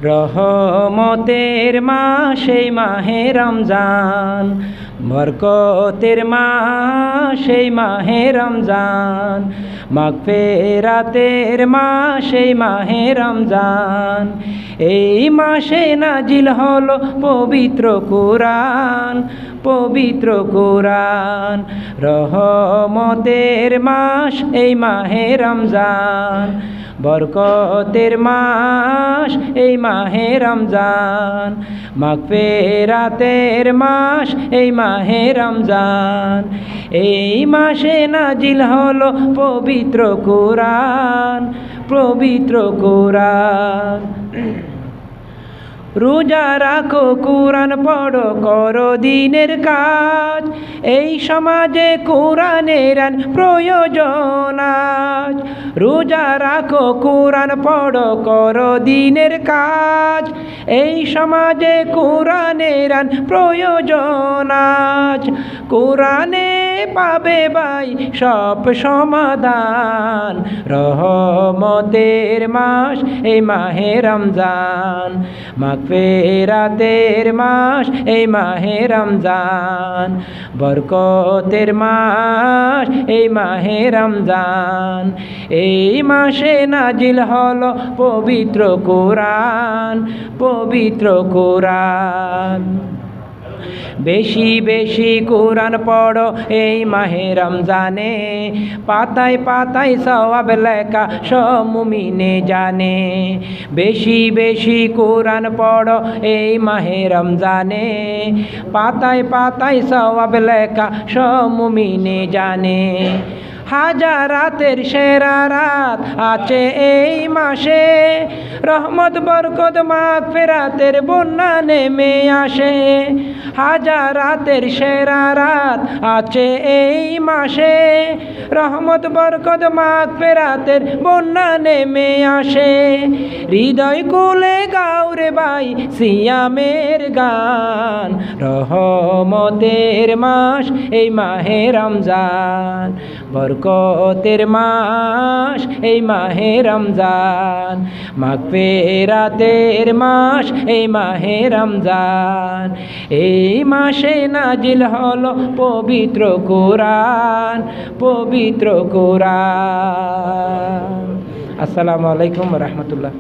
রহমতের মাস এই মাহে রমজান, বরকতের মাস এই মাহে রমজান, মাগফিরাতের মাস এই মাহে রমজান। এই মাসে নাজিল হলো পবিত্র কুরআন, পবিত্র কুরআন। রহমতের মাস এই মাহে রমজান, বরকতের মাস এই মাহে রমজান, মাগফিরাতের মাস এই মাহে রমজান। এই মাসে নাজিল হলো পবিত্র কুরআন, পবিত্র কুরআন। রোজা রাখো, কুরআন পড়ো, করো দিনের কাজ, এই সমাজে কুরআনের প্রয়োজন আজ। রোজা রাখো, কুরআন পড়ো, করো দিনের কাজ, এই সমাজে কুরআনের প্রয়োজন আজ। কুরআনে পাবে ভাই সব সমাধান, রহমতের মাস এই মাহে রমজান, মাগফিরাতের মাস এই মাহে রমজান, বরকতের মাস এই মাহে রমজান। এই মাসে নাজিল হলো পবিত্র কুরআন, পবিত্র কুরআন। বেশি বেশি কুরআন পড়ো এই মাহে রমজানে, পাতায় পাতায় সওয়াব লেখা সব মুমিনে জানে। বেশি বেশি কুরআন পড়ো এই মাহে রমজানে, পাতায় পাতায় সওয়াব লেখা সব মুমিনে জানে। হাজার রাতের সেরা রাত আছে এই মাসে, রহমত বরকত মাগফিরাতের বন্যা নেমে আসে। হাজার রাতের সেরা রাত আছে এই মাসে, রহমত বরকত মাগফিরাতের বন্যা নেমে আসে। হৃদয় কুলে গাউরে ভাই সিয়ামের গান, রহমতের মাস এই মাহে রমজান, বরকতের মাস এই মাহে রমজান, মাগফিরাতের মাস এই মাহে রমজান। এই মাসে নাজিল হলো পবিত্র কুরআন, পবিত্র কুরআন। আসসালামু আলাইকুম ওয়া রাহমাতুল্লাহ।